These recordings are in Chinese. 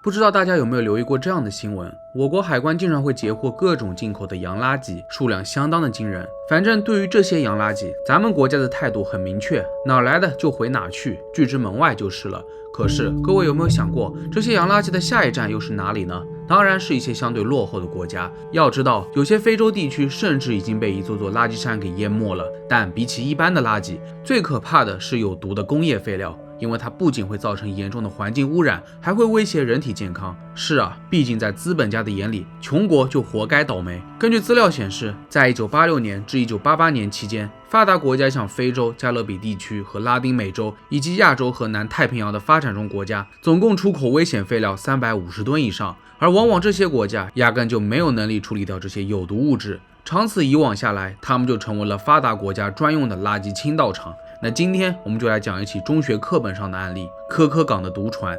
不知道大家有没有留意过这样的新闻？我国海关经常会截获各种进口的洋垃圾，数量相当的惊人。反正对于这些洋垃圾，咱们国家的态度很明确，哪来的就回哪去，拒之门外就是了。可是各位有没有想过，这些洋垃圾的下一站又是哪里呢？当然是一些相对落后的国家。要知道，有些非洲地区甚至已经被一座座垃圾山给淹没了。但比起一般的垃圾，最可怕的是有毒的工业废料。因为它不仅会造成严重的环境污染，还会威胁人体健康。是啊，毕竟在资本家的眼里，穷国就活该倒霉。根据资料显示，在1986年至1988年期间，发达国家像非洲、加勒比地区和拉丁美洲，以及亚洲和南太平洋的发展中国家，总共出口危险废料350吨以上。而往往这些国家压根就没有能力处理掉这些有毒物质，长此以往下来，他们就成为了发达国家专用的垃圾倾倒场。那今天我们就来讲一起中学课本上的案例——科科港的毒船。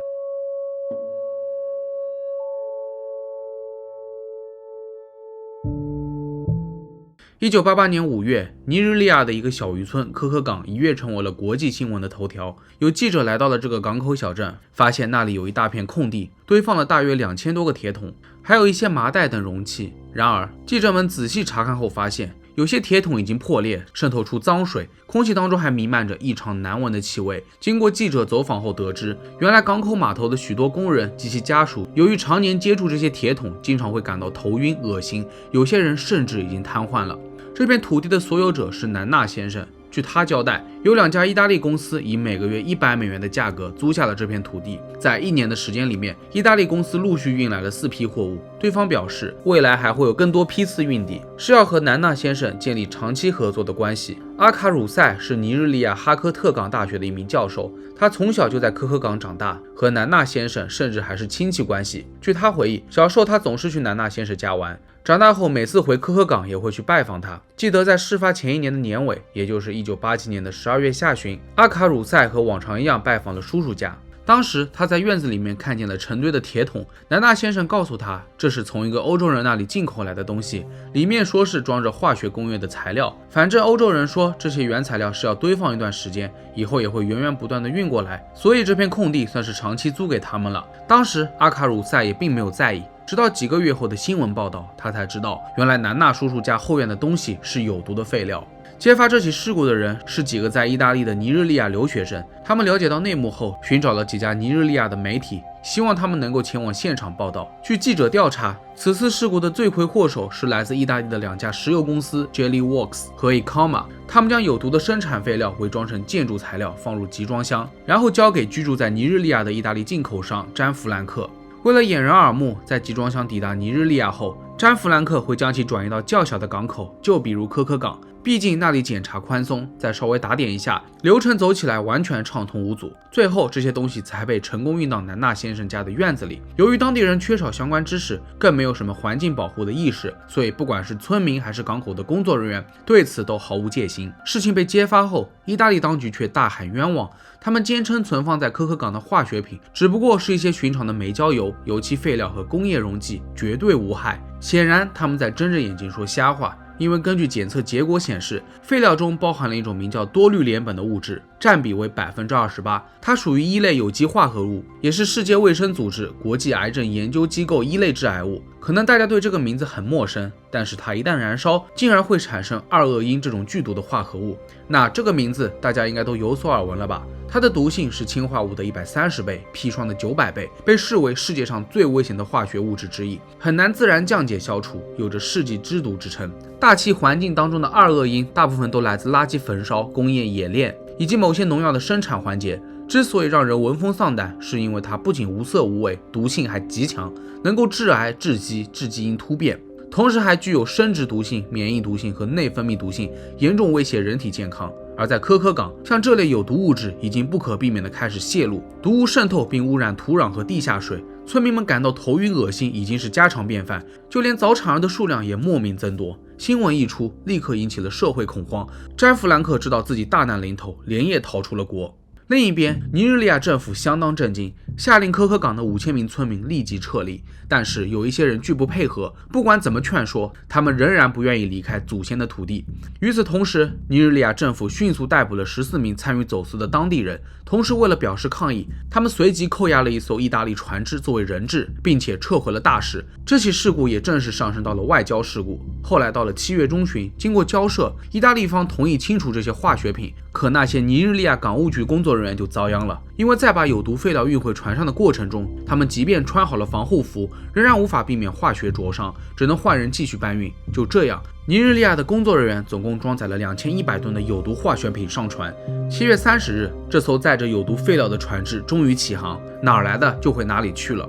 1988年5月，尼日利亚的一个小渔村科科港一跃成为了国际新闻的头条。有记者来到了这个港口小镇，发现那里有一大片空地，堆放了大约2000多个铁桶，还有一些麻袋等容器。然而，记者们仔细查看后发现，有些铁桶已经破裂，渗透出脏水，空气当中还弥漫着异常难闻的气味。经过记者走访后得知，原来港口码头的许多工人及其家属，由于常年接触这些铁桶，经常会感到头晕恶心，有些人甚至已经瘫痪了。这片土地的所有者是南纳先生。据他交代，有2家意大利公司以每个月100美元的价格租下了这片土地。在1年的时间里面，意大利公司陆续运来了4批货物。对方表示，未来还会有更多批次运抵，是要和南纳先生建立长期合作的关系。阿卡鲁塞是尼日利亚哈科特港大学的一名教授，他从小就在科科港长大，和南纳先生甚至还是亲戚关系。据他回忆，小时候他总是去南纳先生家玩，长大后每次回科科港也会去拜访他。记得在事发前1年的年尾，也就是1987年的12月下旬，阿卡鲁塞和往常一样拜访了叔叔家。当时他在院子里面看见了成堆的铁桶，南纳先生告诉他，这是从一个欧洲人那里进口来的东西，里面说是装着化学工业的材料。反正欧洲人说这些原材料是要堆放一段时间，以后也会源源不断的运过来，所以这片空地算是长期租给他们了。当时阿卡鲁塞也并没有在意，直到几个月后的新闻报道，他才知道原来南纳叔叔家后院的东西是有毒的废料。揭发这起事故的人是几个在意大利的尼日利亚留学生，他们了解到内幕后，寻找了几家尼日利亚的媒体，希望他们能够前往现场报道。据记者调查，此次事故的罪魁祸首是来自意大利的2家石油公司 Jelly Works 和 Ecama， 他们将有毒的生产废料伪装成建筑材料放入集装箱，然后交给居住在尼日利亚的意大利进口商詹弗兰克。为了掩人耳目，在集装箱抵达尼日利亚后，詹弗兰克会将其转移到较小的港口，就比如科科港，毕竟那里检查宽松，再稍微打点一下，流程走起来完全畅通无阻。最后这些东西才被成功运到南纳先生家的院子里。由于当地人缺少相关知识，更没有什么环境保护的意识，所以不管是村民还是港口的工作人员，对此都毫无戒心。事情被揭发后，意大利当局却大喊冤枉，他们坚称存放在科科港的化学品只不过是一些寻常的煤焦油、油漆废料和工业溶剂，绝对无害。显然他们在睁着眼睛说瞎话，因为根据检测结果显示，废料中包含了一种名叫多氯联苯的物质，占比为28%，它属于一类有机化合物，也是世界卫生组织国际癌症研究机构一类致癌物。可能大家对这个名字很陌生，但是它一旦燃烧，竟然会产生2恶英这种剧毒的化合物。那这个名字大家应该都有所耳闻了吧？它的毒性是氢化物的130倍，砒霜的900倍，被视为世界上最危险的化学物质之一，很难自然降解消除，有着世纪之毒之称。大气环境当中的2恶英大部分都来自垃圾焚烧、工业冶炼以及某些农药的生产环节。之所以让人闻风丧胆，是因为它不仅无色无味，毒性还极强，能够致癌、致畸、致基因突变，同时还具有生殖毒性、免疫毒性和内分泌毒性，严重威胁人体健康。而在科科港，像这类有毒物质已经不可避免地开始泄露，毒物渗透并污染土壤和地下水，村民们感到头晕恶心已经是家常便饭，就连早产儿的数量也莫名增多。新闻一出，立刻引起了社会恐慌。詹弗兰克知道自己大难临头，连夜逃出了国。另一边，尼日利亚政府相当震惊，下令科科港的5000名村民立即撤离。但是有一些人拒不配合，不管怎么劝说，他们仍然不愿意离开祖先的土地。与此同时，尼日利亚政府迅速逮捕了14名参与走私的当地人，同时为了表示抗议，他们随即扣押了一艘意大利船只作为人质，并且撤回了大使。这起事故也正式上升到了外交事故。后来到了7月中旬，经过交涉，意大利方同意清除这些化学品，可那些尼日利亚港务局工作人员就遭殃了，因为在把有毒废料运回船上的过程中，他们即便穿好了防护服，仍然无法避免化学灼伤，只能换人继续搬运。就这样，尼日利亚的工作人员总共装载了2100吨的有毒化学品上船。7月30日，这艘载着有毒废料的船只终于起航，哪儿来的就回哪里去了。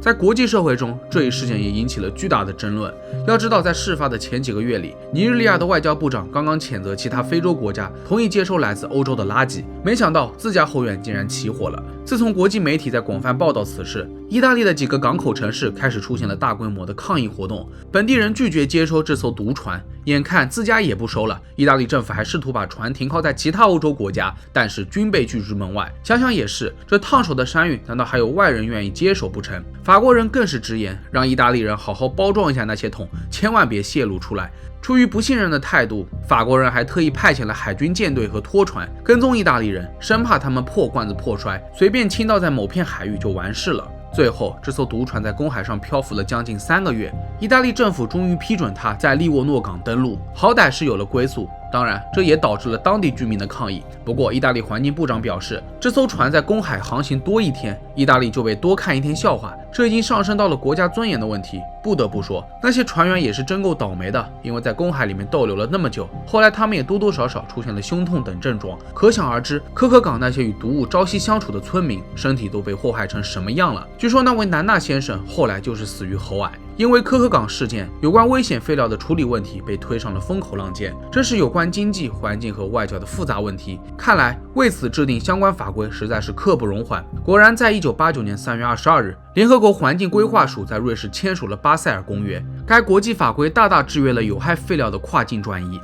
在国际社会中，这一事件也引起了巨大的争论。要知道，在事发的前几个月里，尼日利亚的外交部长刚刚谴责其他非洲国家同意接收来自欧洲的垃圾，没想到自家后院竟然起火了。自从国际媒体在广泛报道此事，意大利的几个港口城市开始出现了大规模的抗议活动，本地人拒绝接收这艘毒船，眼看自家也不收了，意大利政府还试图把船停靠在其他欧洲国家，但是均被拒之门外。想想也是，这烫手的山芋难道还有外人愿意接手不成？法国人更是直言，让意大利人好好包装一下那些桶，千万别泄露出来。出于不信任的态度，法国人还特意派遣了海军舰队和拖船跟踪意大利人，生怕他们破罐子破摔，随便倾倒在某片海域就完事了。最后，这艘毒船在公海上漂浮了将近3个月，意大利政府终于批准它在利沃诺港登陆，好歹是有了归宿。当然，这也导致了当地居民的抗议。不过，意大利环境部长表示，这艘船在公海航行多1天，意大利就被多看1天笑话，这已经上升到了国家尊严的问题。不得不说，那些船员也是真够倒霉的，因为在公海里面逗留了那么久，后来他们也多多少少出现了胸痛等症状。可想而知，科科港那些与毒物朝夕相处的村民，身体都被祸害成什么样了。据说那位南纳先生后来就是死于喉癌。因为科科港事件，有关危险废料的处理问题被推上了风口浪尖，这是有关经济、环境和外交的复杂问题。看来为此制定相关法规实在是刻不容缓。果然，在1989年3月22日，联合国环境规划署在瑞士签署了巴塞尔公约，该国际法规大大制约了有害废料的跨境转移。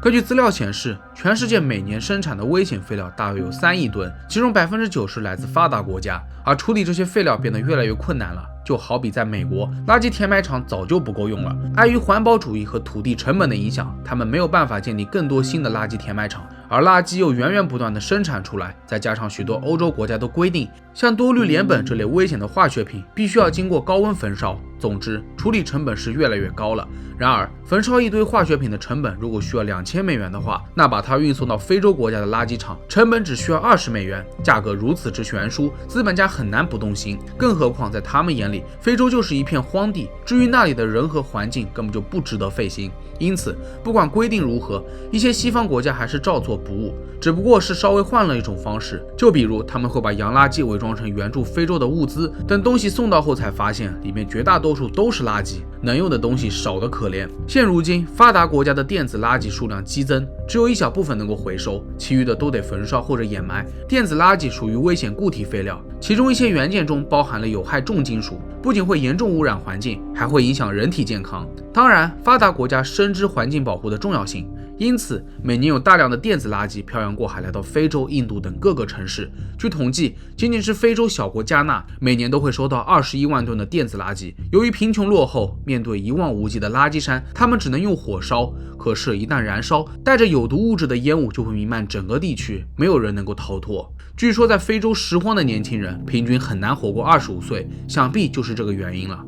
根据资料显示，全世界每年生产的危险废料大约有3亿吨，其中90%来自发达国家，而处理这些废料变得越来越困难了。就好比在美国，垃圾填埋场早就不够用了，碍于环保主义和土地成本的影响，他们没有办法建立更多新的垃圾填埋场，而垃圾又源源不断的生产出来，再加上许多欧洲国家都规定，像多氯联苯这类危险的化学品必须要经过高温焚烧，总之处理成本是越来越高了。然而，焚烧一堆化学品的成本如果需要2000美元的话，那把它运送到非洲国家的垃圾场，成本只需要20美元，价格如此之悬殊，资本家很难不动心。更何况在他们眼里，非洲就是一片荒地，至于那里的人和环境根本就不值得费心。因此，不管规定如何，一些西方国家还是照做不误，只不过是稍微换了一种方式。就比如他们会把洋垃圾伪装成援助非洲的物资，等东西送到后才发现里面绝大多数都是垃圾，能用的东西少得可怜。现如今，发达国家的电子垃圾数量激增，只有一小部分能够回收，其余的都得焚烧或者掩埋。电子垃圾属于危险固体废料，其中一些元件中包含了有害重金属，不仅会严重污染环境，还会影响人体健康。当然，发达国家深知环境保护的重要性，因此每年有大量的电子垃圾漂洋过海来到非洲、印度等各个城市。据统计，仅仅是非洲小国加纳，每年都会收到21万吨的电子垃圾。由于贫穷落后，面对一望无际的垃圾山，他们只能用火烧。可是，一旦燃烧，带着有毒物质的烟雾就会弥漫整个地区，没有人能够逃脱。据说，在非洲拾荒的年轻人平均很难活过25岁，想必就是这个原因了。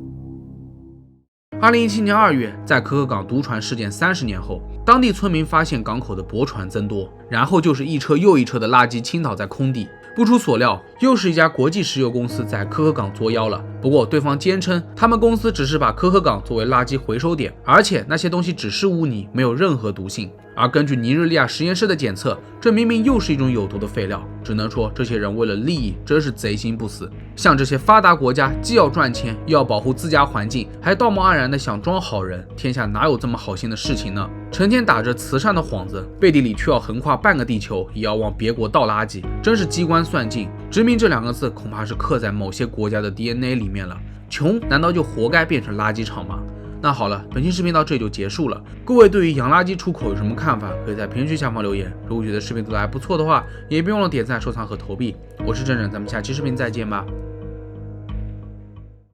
2017年2月，在可可港毒船事件30年后，当地村民发现港口的驳船增多，然后就是一车又一车的垃圾倾倒在空地。不出所料，又是一家国际石油公司在可可港作妖了。不过对方坚称，他们公司只是把可可港作为垃圾回收点，而且那些东西只是污泥，没有任何毒性。而根据尼日利亚实验室的检测，这明明又是一种有毒的废料。只能说这些人为了利益真是贼心不死。像这些发达国家既要赚钱又要保护自家环境，还道貌岸然的想装好人，天下哪有这么好心的事情呢？成天打着慈善的幌子，背地里却要横跨半个地球也要往别国倒垃圾，真是机关算尽。殖民这2个字恐怕是刻在某些国家的 DNA 里面了。穷难道就活该变成垃圾场吗？那好了，本期视频到这里就结束了。各位对于洋垃圾出口有什么看法？可以在评论区下方留言。如果觉得视频做得还不错的话，也别忘了点赞、收藏和投币。我是郑郑，咱们下期视频再见吧。